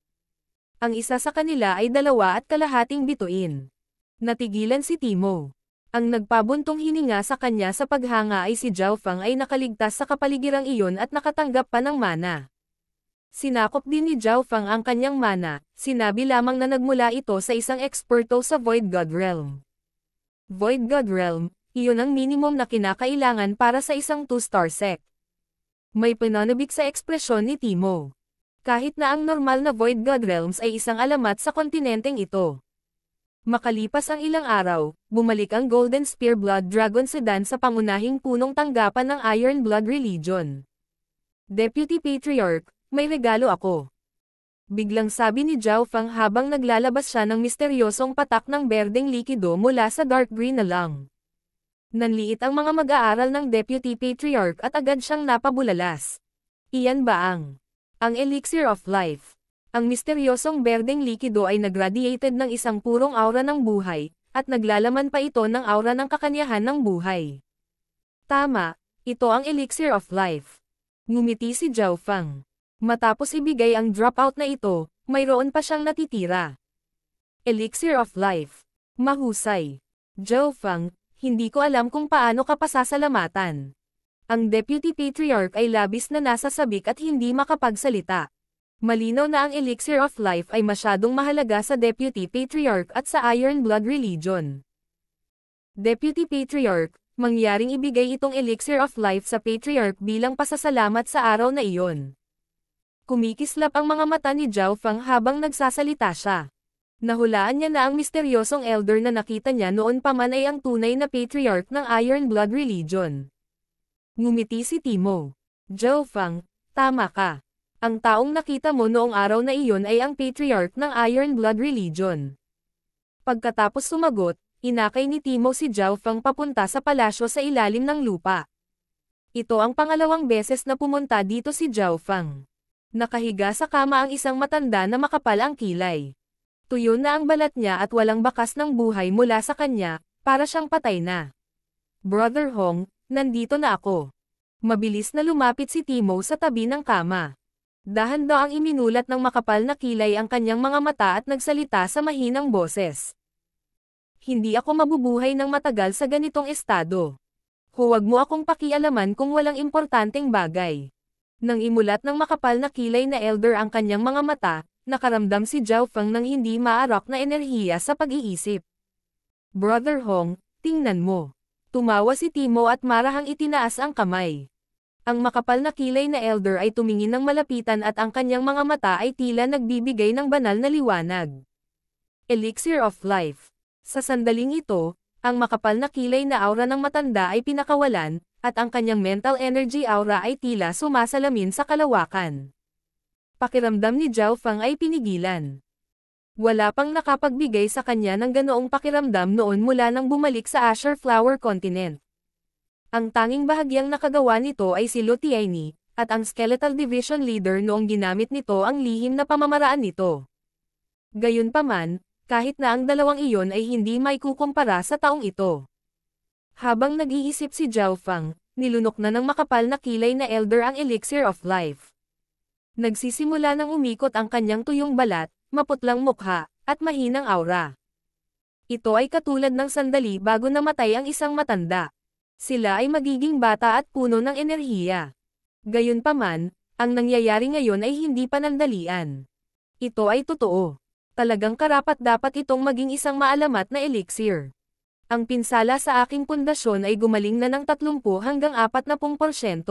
Ang isa sa kanila ay 2.5 bituin. Natigilan si Timo. Ang nagpabuntong hininga sa kanya sa paghanga ay si Zhao Feng ay nakaligtas sa kapaligirang iyon at nakatanggap pa ng mana. Sinakop din ni Zhao Feng ang kanyang mana, sinabi lamang na nagmula ito sa isang eksperto sa Void God Realm. Void God Realm, iyon ang minimum na kinakailangan para sa isang 2-star sect. May pananabik sa ekspresyon ni Timo. Kahit na ang normal na Void God Realms ay isang alamat sa kontinenteng ito. Makalipas ang ilang araw, bumalik ang Golden Spear Blood Dragon Sedan sa pangunahing punong tanggapan ng Iron Blood Religion. Deputy Patriarch, may regalo ako. Biglang sabi ni Zhao Feng habang naglalabas siya ng misteryosong patak ng berdeng likido mula sa dark green na lang. Nanliit ang mga mag-aaral ng Deputy Patriarch at agad siyang napabulalas. Iyan ba ang Elixir of Life? Ang misteryosong berdeng likido ay nagradiated ng isang purong aura ng buhay, at naglalaman pa ito ng aura ng kakanyahan ng buhay. Tama, ito ang Elixir of Life. Ngumiti si Zhao Feng. Matapos ibigay ang dropout na ito, mayroon pa siyang natitira. Elixir of Life. Mahusay. Zhao Feng, hindi ko alam kung paano ka pasasalamatan. Ang Deputy Patriarch ay labis na nasa sabik at hindi makapagsalita. Malinaw na ang Elixir of Life ay masyadong mahalaga sa Deputy Patriarch at sa Iron Blood Religion. Deputy Patriarch, mangyaring ibigay itong Elixir of Life sa Patriarch bilang pasasalamat sa araw na iyon. Kumikislap ang mga mata ni Zhao Feng habang nagsasalita siya. Nahulaan niya na ang misteryosong elder na nakita niya noon pa man ay ang tunay na Patriarch ng Iron Blood Religion. Ngumiti si Timo. Zhao Feng, tama ka. Ang taong nakita mo noong araw na iyon ay ang Patriarch ng Iron Blood Religion. Pagkatapos sumagot, Inakay ni Timo si Zhao Feng papunta sa palasyo sa ilalim ng lupa. Ito ang pangalawang beses na pumunta dito si Zhao Feng. Nakahiga sa kama ang isang matanda na makapal ang kilay. Tuyo na ang balat niya at walang bakas ng buhay mula sa kanya, para siyang patay na. Brother Hong, nandito na ako. Mabilis na lumapit si Timo sa tabi ng kama. Dahan-daang iminulat ng makapal na kilay ang kanyang mga mata at nagsalita sa mahinang boses. Hindi ako mabubuhay ng matagal sa ganitong estado. Huwag mo akong pakialaman kung walang importanteng bagay. Nang imulat ng makapal na kilay na elder ang kanyang mga mata, nakaramdam si Zhao Feng ng hindi maarok na enerhiya sa pag-iisip. Brother Hong, tingnan mo. Tumawa si Timo at marahang itinaas ang kamay. Ang makapal na kilay na elder ay tumingin ng malapitan at ang kanyang mga mata ay tila nagbibigay ng banal na liwanag. Elixir of Life. Sa sandaling ito, ang makapal na kilay na aura ng matanda ay pinakawalan, at ang kanyang mental energy aura ay tila sumasalamin sa kalawakan. Pakiramdam ni Zhao Feng ay pinigilan. Wala pang nakapagbigay sa kanya ng ganoong pakiramdam noon mula nang bumalik sa Azure Flower Continent. Ang tanging bahagyang nakagawa nito ay si Lu Tianyi, at ang Skeletal Division Leader noong ginamit nito ang lihim na pamamaraan nito. Gayunpaman, kahit na ang dalawang iyon ay hindi maikukumpara sa taong ito. Habang nag-iisip si Zhao Feng, nilunok na ng makapal na kilay na elder ang Elixir of Life. Nagsisimula nang umikot ang kanyang tuyong balat, maputlang mukha, at mahinang aura. Ito ay katulad ng sandali bago namatay ang isang matanda. Sila ay magiging bata at puno ng enerhiya. Gayunpaman, ang nangyayari ngayon ay hindi panandalian. Ito ay totoo. Talagang karapat-dapat itong maging isang maalamat na elixir. Ang pinsala sa aking pundasyon ay gumaling na ng 30 hanggang 40%.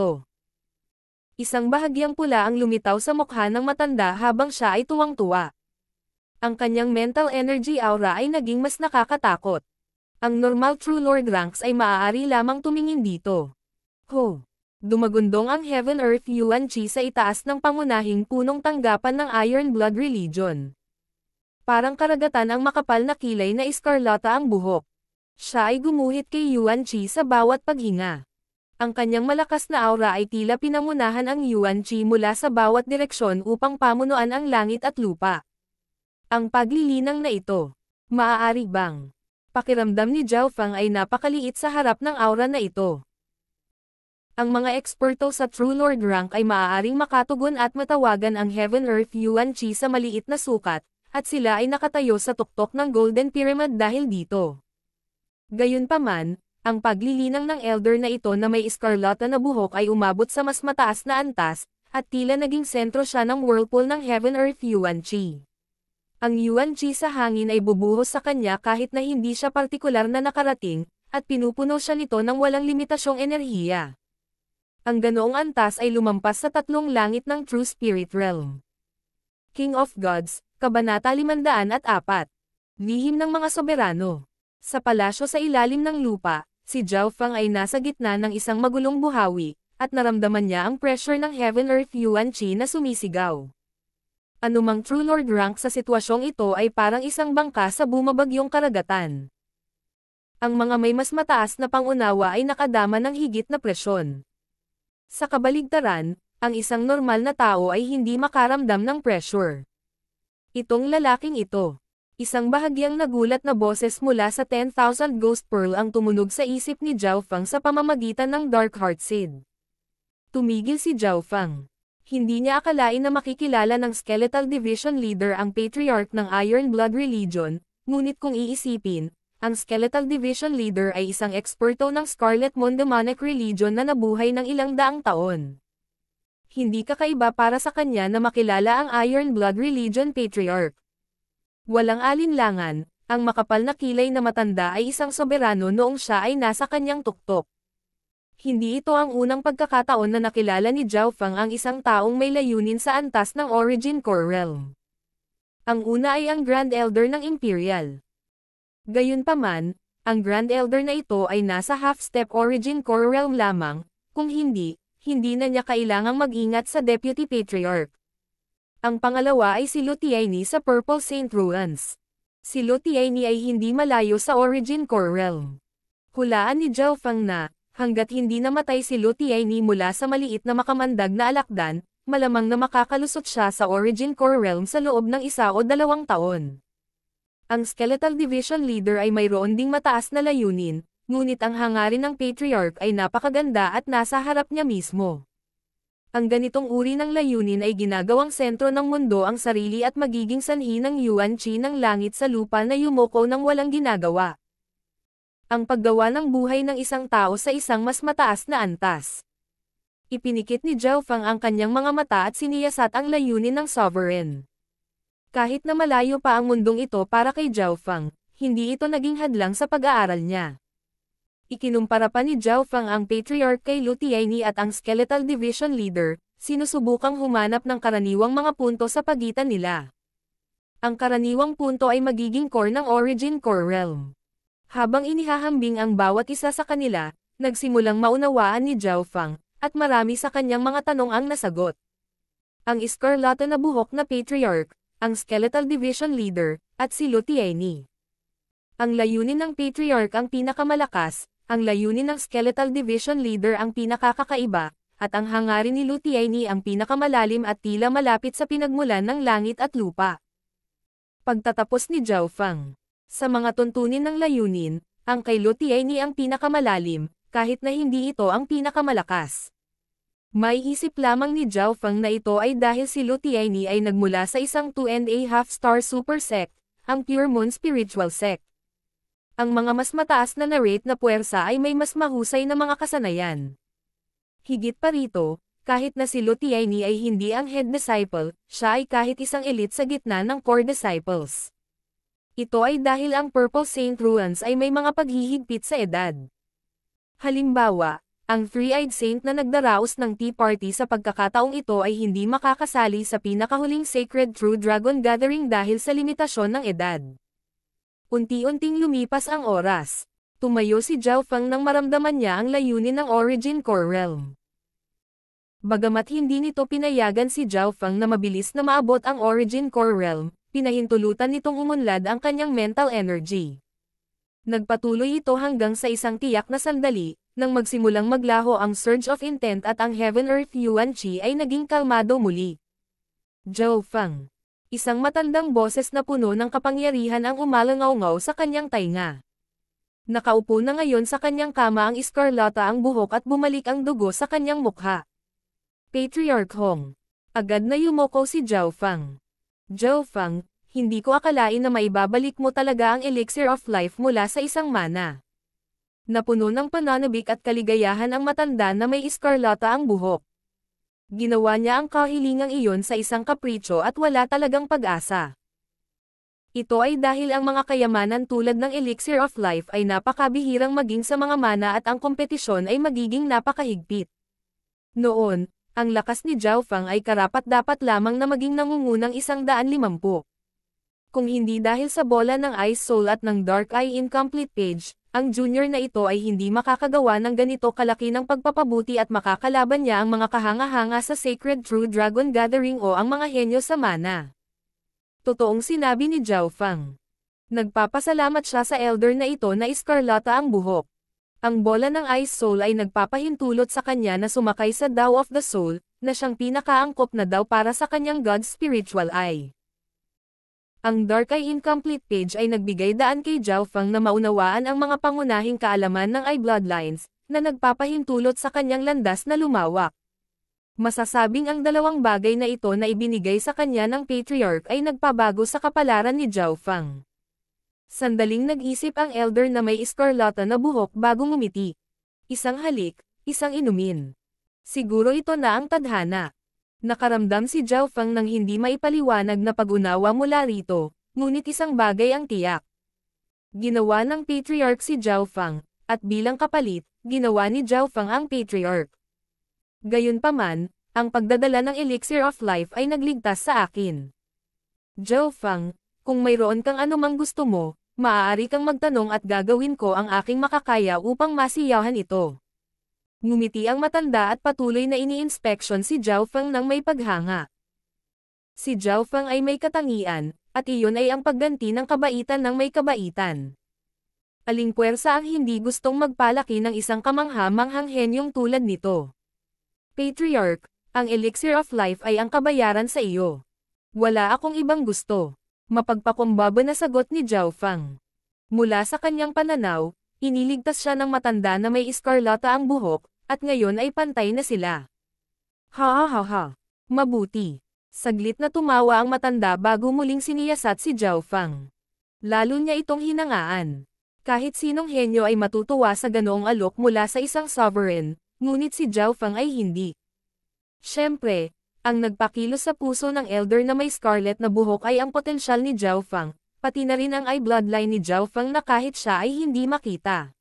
Isang bahagyang pula ang lumitaw sa mukha ng matanda habang siya ay tuwang-tuwa. Ang kanyang mental energy aura ay naging mas nakakatakot. Ang normal True Lord ranks ay maaari lamang tumingin dito. Dumagundong ang Heaven Earth Yuan Chi sa itaas ng pangunahing punong tanggapan ng Iron Blood Religion. Parang karagatan ang makapal na kilay na iskarlata ang buhok. Siya ay gumuhit kay Yuan Chi sa bawat paghinga. Ang kanyang malakas na aura ay tila pinangunahan ang Yuan Chi mula sa bawat direksyon upang pamunuan ang langit at lupa. Ang paglilinang na ito, maaari bang? Pakiramdam ni Zhao Feng ay napakaliit sa harap ng aura na ito. Ang mga eksperto sa True Lord rank ay maaaring makatugon at matawagan ang Heaven Earth Yuan Chi sa maliit na sukat, at sila ay nakatayo sa tuktok ng Golden Pyramid dahil dito. Gayunpaman, ang paglilinang ng elder na ito na may iskarlata na buhok ay umabot sa mas mataas na antas, at tila naging sentro siya ng whirlpool ng Heaven Earth Yuan Chi. Ang Yuan Chi sa hangin ay bubuhos sa kanya kahit na hindi siya partikular na nakarating, at pinupuno siya nito ng walang limitasyong enerhiya. Ang ganoong antas ay lumampas sa 3 langit ng True Spirit Realm. King of Gods, Kabanata 504. Lihim ng mga soberano. Sa palasyo sa ilalim ng lupa, si Zhao Feng ay nasa gitna ng isang magulong buhawi, at naramdaman niya ang pressure ng Heaven Earth Yuan Chi na sumisigaw. Anumang True Lord rank sa sitwasyong ito ay parang isang bangka sa bumabagyong karagatan. Ang mga may mas mataas na pangunawa ay nakadama ng higit na presyon. Sa kabaligtaran, ang isang normal na tao ay hindi makaramdam ng pressure. Itong lalaking ito. Isang bahagyang nagulat na boses mula sa 10,000 Ghost Pearl ang tumunog sa isip ni Zhao Feng sa pamamagitan ng Dark Heart Seed. Tumigil si Zhao Feng. Hindi niya akalain na makikilala ng Skeletal Division Leader ang Patriarch ng Iron Blood Religion, ngunit kung iisipin, ang Skeletal Division Leader ay isang eksperto ng Scarlet Moon Demonic Religion na nabuhay ng ilang daang taon. Hindi kakaiba para sa kanya na makilala ang Iron Blood Religion Patriarch. Walang alinlangan, ang makapal na kilay na matanda ay isang soberano noong siya ay nasa kanyang tuktok. Hindi ito ang unang pagkakataon na nakilala ni Zhao Feng ang isang taong may layunin sa antas ng Origin Core Realm. Ang una ay ang Grand Elder ng Imperial. Gayunpaman, ang Grand Elder na ito ay nasa half-step Origin Core Realm lamang, kung hindi na niya kailangang mag-ingat sa Deputy Patriarch. Ang pangalawa ay si Lu Tianyi sa Purple Saint Ruins. Si Lu Tianyi ay hindi malayo sa Origin Core Realm. Hulaan ni Zhao Feng na, hanggat hindi namatay si Lu Tianyi mula sa maliit na makamandag na alakdan, malamang na makakalusot siya sa Origin Core Realm sa loob ng 1 o 2 taon. Ang Skeletal Division Leader ay mayroon ding mataas na layunin, ngunit ang hangarin ng Patriarch ay napakaganda at nasa harap niya mismo. Ang ganitong uri ng layunin ay ginagawang sentro ng mundo ang sarili at magiging sanhi ng Yuan Qi ng langit sa lupa na yumuko ng walang ginagawa. Ang paggawa ng buhay ng isang tao sa isang mas mataas na antas. Ipinikit ni Zhao Feng ang kanyang mga mata at siniyasat ang layunin ng Sovereign. Kahit na malayo pa ang mundong ito para kay Zhao Feng, hindi ito naging hadlang sa pag-aaral niya. Ikinumpara pa ni Zhao Feng ang Patriarch kay Lu Tianyi at ang Skeletal Division Leader, sinusubukang humanap ng karaniwang mga punto sa pagitan nila. Ang karaniwang punto ay magiging core ng Origin Core Realm. Habang inihahambing ang bawat isa sa kanila, nagsimulang maunawaan ni Zhao Feng, at marami sa kanyang mga tanong ang nasagot. Ang iskarlata na buhok na Patriarch, ang Skeletal Division Leader, at si Lu Tianyi. Ang layunin ng Patriarch ang pinakamalakas, ang layunin ng Skeletal Division Leader ang pinakakakaiba, at ang hangarin ni Lu Tianyi ang pinakamalalim at tila malapit sa pinagmulan ng langit at lupa. Pagtatapos ni Zhao Feng. Sa mga tuntunin ng layunin, ang kay Lu Tianyi ang pinakamalalim, kahit na hindi ito ang pinakamalakas. May isip lamang ni Zhao Feng na ito ay dahil si Lu Tianyi ay nagmula sa isang 2.5 star super sect, ang Pure Moon Spiritual Sect. Ang mga mas mataas na rate na puwersa ay may mas mahusay na mga kasanayan. Higit pa rito, kahit na si Lu Tianyi ay hindi ang head disciple, siya ay kahit isang elite sa gitna ng core disciples. Ito ay dahil ang Purple Saint Ruans ay may mga paghihigpit sa edad. Halimbawa, ang Three-Eyed Saint na nagdaraos ng Tea Party sa pagkakataong ito ay hindi makakasali sa pinakahuling Sacred True Dragon Gathering dahil sa limitasyon ng edad. Unti-unting lumipas ang oras. Tumayo si Zhao Feng nang maramdaman niya ang layunin ng Origin Core Realm. Bagamat hindi nito pinayagan si Zhao Feng na mabilis na maabot ang Origin Core Realm, pinahintulutan nitong umunlad ang kanyang mental energy. Nagpatuloy ito hanggang sa isang tiyak na sandali, nang magsimulang maglaho ang Surge of Intent at ang Heaven-Earth Yuan Qi ay naging kalmado muli. Zhao Feng. Isang matandang boses na puno ng kapangyarihan ang umalangaw-ngaw sa kanyang tainga. Nakaupo na ngayon sa kanyang kama ang iskarlata ang buhok at bumalik ang dugo sa kanyang mukha. Patriarch Hong. Agad na yumoko si Zhao Feng. Zhao Feng, hindi ko akalain na maibabalik mo talaga ang elixir of life mula sa isang mana. Napuno ng pananabik at kaligayahan ang matanda na may iskarlata ang buhok. Ginawa niya ang kahilingang iyon sa isang kapritsyo at wala talagang pag-asa. Ito ay dahil ang mga kayamanan tulad ng Elixir of Life ay napakabihirang maging sa mga mana at ang kompetisyon ay magiging napakahigpit. Noon, ang lakas ni Zhao Feng ay karapat-dapat lamang na maging nangungunang 150. Kung hindi dahil sa bola ng Ice Soul at ng Dark Eye Incomplete Page, ang junior na ito ay hindi makakagawa ng ganito kalaki ng pagpapabuti at makakalaban niya ang mga kahanga-hanga sa Sacred True Dragon Gathering o ang mga henyo sa mana. Totoong sinabi ni Zhao Feng. Nagpapasalamat siya sa elder na ito na iskarlata ang buhok. Ang bola ng Ice Soul ay nagpapahintulot sa kanya na sumakay sa Dao of the Soul, na siyang pinakaangkop na daw para sa kanyang God's Spiritual Eye. Ang Dark Eye Incomplete Page ay nagbigay daan kay Zhao Feng na maunawaan ang mga pangunahing kaalaman ng Eye Bloodlines, na nagpapahintulot sa kanyang landas na lumawak. Masasabing ang dalawang bagay na ito na ibinigay sa kanya ng Patriarch ay nagpabago sa kapalaran ni Zhao Feng. Sandaling nag-isip ang elder na may iskarlata na buhok bago ngumiti. Isang halik, isang inumin. Siguro ito na ang tadhana. Nakaramdam si Zhao Feng ng hindi maipaliwanag na pag-unawa mula rito, ngunit isang bagay ang tiyak. Ginawa ng Patriarch si Zhao Feng, at bilang kapalit, ginawa ni Zhao Feng ang Patriarch. Gayunpaman, ang pagdadala ng Elixir of Life ay nagligtas sa akin. Zhao Feng, kung mayroon kang anumang gusto mo, maaari kang magtanong at gagawin ko ang aking makakaya upang masiyahan ito. Ngumiti ang matanda at patuloy na ini-inspeksyon si Zhao Feng ng may paghanga. Si Zhao Feng ay may katangian, at iyon ay ang pagganti ng kabaitan ng may kabaitan. Aling puwersa ang hindi gustong magpalaki ng isang kamangha-manghang henyong tulad nito? Patriarch, ang elixir of life ay ang kabayaran sa iyo. Wala akong ibang gusto. Mapagpakumbaba na sagot ni Zhao Fang. Mula sa kanyang pananaw, iniligtas siya ng matanda na may iskarlata ang buhok, at ngayon ay pantay na sila. Ha ha ha ha. Mabuti. Saglit na tumawa ang matanda bago muling siniyasat si Zhao Fang. Lalo niya itong hinangaan. Kahit sinong henyo ay matutuwa sa ganoong alok mula sa isang sovereign, ngunit si Zhao Fang ay hindi. Siyempre, ang nagpakilos sa puso ng elder na may scarlet na buhok ay ang potensyal ni Zhao Fang, pati na rin ang eye bloodline ni Zhao Fang na kahit siya ay hindi makita.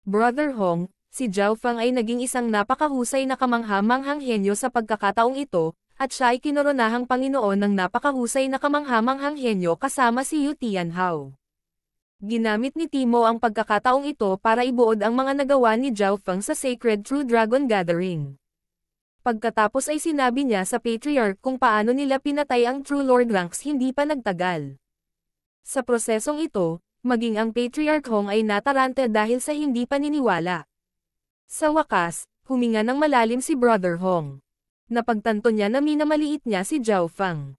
Brother Hong, si Zhao Fang ay naging isang napakahusay na kamangha-manghang henyo sa pagkakataong ito, at siya ay kinoronahang Panginoon ng napakahusay na kamangha-manghang henyo kasama si Yu Tianhao. Ginamit ni Timo ang pagkakataong ito para ibuod ang mga nagawa ni Zhao Fang sa Sacred True Dragon Gathering. Pagkatapos ay sinabi niya sa Patriarch kung paano nila pinatay ang True Lord ranks hindi pa nagtagal. Sa prosesong ito, maging ang Patriarch Hong ay natarante dahil sa hindi paniniwala. Sa wakas, huminga ng malalim si Brother Hong. Napagtanto niya na minamaliit niya si Zhao Fang.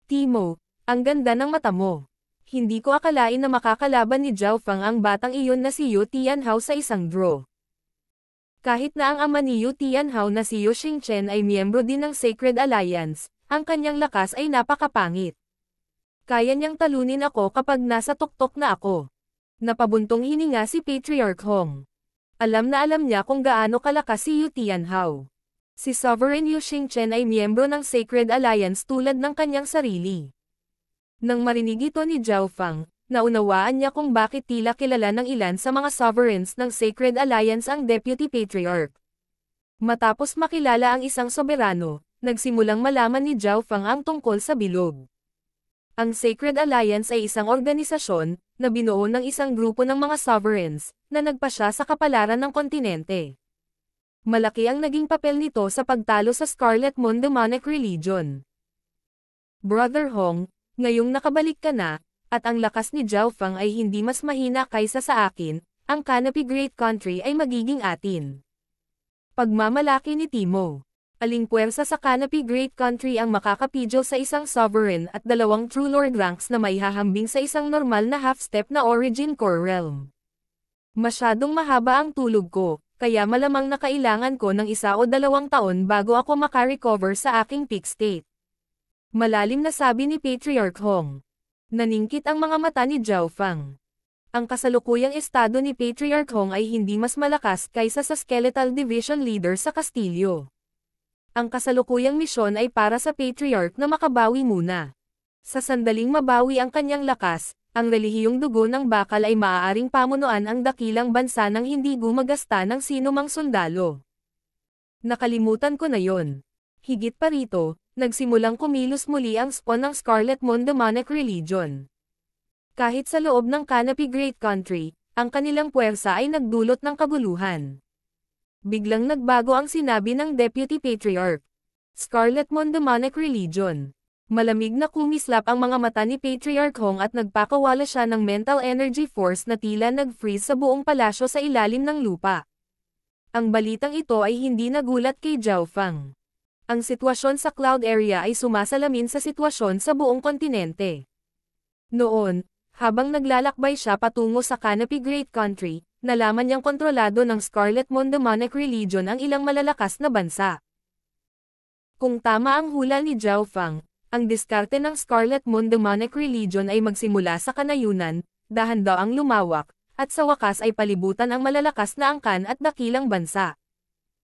Timo, ang ganda ng mata mo. Hindi ko akalain na makakalaban ni Zhao Fang ang batang iyon na si Yu Tianhao sa isang draw. Kahit na ang ama ni Yu Tianhao na si Yu Xingchen ay miyembro din ng Sacred Alliance, ang kanyang lakas ay napakapangit. Kaya niyang talunin ako kapag nasa tuktok na ako. Napabuntong hininga si Patriarch Hong. Alam na alam niya kung gaano kalakas si Yu Tianhao. Si Sovereign Yu Xingchen ay miyembro ng Sacred Alliance tulad ng kanyang sarili. Nang marinig ito ni Zhao Fang, naunawaan niya kung bakit tila kilala ng ilan sa mga sovereigns ng Sacred Alliance ang Deputy Patriarch. Matapos makilala ang isang soberano, nagsimulang malaman ni Zhao Fang ang tungkol sa bilog. Ang Sacred Alliance ay isang organisasyon na binuo ng isang grupo ng mga sovereigns na nagpasya sa kapalaran ng kontinente. Malaki ang naging papel nito sa pagtalo sa Scarlet Moon Demonic Religion. Brother Hong, ngayong nakabalik ka na, at ang lakas ni Zhao Fang ay hindi mas mahina kaysa sa akin, ang Canopy Great Country ay magiging atin. Pagmamalaki ni Timo. Aling puwersa sa Canopy Great Country ang makakapidyo sa isang sovereign at dalawang True Lord ranks na may hahambing sa isang normal na half-step na Origin Core Realm. Masyadong mahaba ang tulog ko, kaya malamang na kailangan ko ng 1 o 2 taon bago ako makarecover sa aking peak state. Malalim na sabi ni Patriarch Hong. Naningkit ang mga mata ni Zhao Fang. Ang kasalukuyang estado ni Patriarch Hong ay hindi mas malakas kaysa sa Skeletal Division Leader sa Kastilyo. Ang kasalukuyang misyon ay para sa Patriarch na makabawi muna. Sa sandaling mabawi ang kanyang lakas, ang relihiyong dugo ng bakal ay maaaring pamunuan ang dakilang bansa nang hindi gumagasta ng sinumang sundalo. Nakalimutan ko na yon. Higit pa rito, nagsimulang kumilos muli ang spawn ng Scarlet Moon Demonic Religion. Kahit sa loob ng Canopy Great Country, ang kanilang puwersa ay nagdulot ng kaguluhan. Biglang nagbago ang sinabi ng Deputy Patriarch. Scarlet Moon Demonic Religion. Malamig na kumislap ang mga mata ni Patriarch Hong at nagpakawala siya ng mental energy force na tila nag-freeze sa buong palasyo sa ilalim ng lupa. Ang balitang ito ay hindi nagulat kay Zhao Fang. Ang sitwasyon sa Cloud Area ay sumasalamin sa sitwasyon sa buong kontinente. Noon, habang naglalakbay siya patungo sa Canopy Great Country, nalaman niyang kontrolado ng Scarlet Moon Demonic Religion ang ilang malalakas na bansa. Kung tama ang hula ni Zhao Fang, ang diskarte ng Scarlet Moon Demonic Religion ay magsimula sa kanayunan, dahan daw ang lumawak, at sa wakas ay palibutan ang malalakas na angkan at dakilang bansa.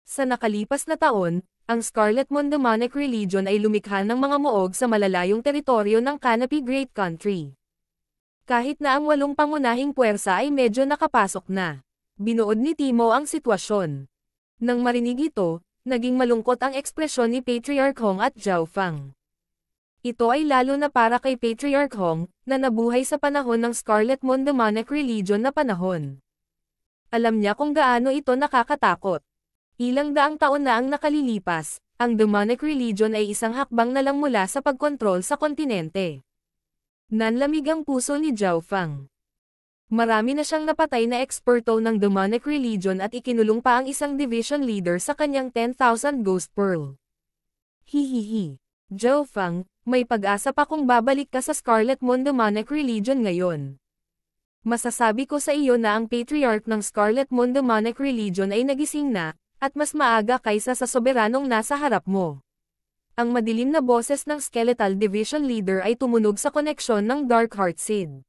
Sa nakalipas na taon, ang Scarlet Moon Demonic Religion ay lumikha ng mga muog sa malalayong teritoryo ng Canopy Great Country. Kahit na ang 8 pangunahing puwersa ay medyo nakapasok na. Binuod ni Timo ang sitwasyon. Nang marinig ito, naging malungkot ang ekspresyon ni Patriarch Hong at Zhao Fang. Ito ay lalo na para kay Patriarch Hong, na nabuhay sa panahon ng Scarlet Moon Demonic Religion na panahon. Alam niya kung gaano ito nakakatakot. Ilang daang taon na ang nakalilipas, ang Demonic Religion ay isang hakbang na lang mula sa pagkontrol sa kontinente. Nanlamig ang puso ni Zhao Fang. Marami na siyang napatay na eksperto ng demonic religion at ikinulong pa ang isang division leader sa kanyang 10,000 Ghost Pearl. Hihihi. Zhao Fang, may pag-asa pa kung babalik ka sa Scarlet Moon Demonic Religion ngayon. Masasabi ko sa iyo na ang Patriarch ng Scarlet Moon Demonic Religion ay nagising na, at mas maaga kaysa sa soberanong nasa harap mo. Ang madilim na boses ng Skeletal Division Leader ay tumunog sa koneksyon ng Dark Heart Seed.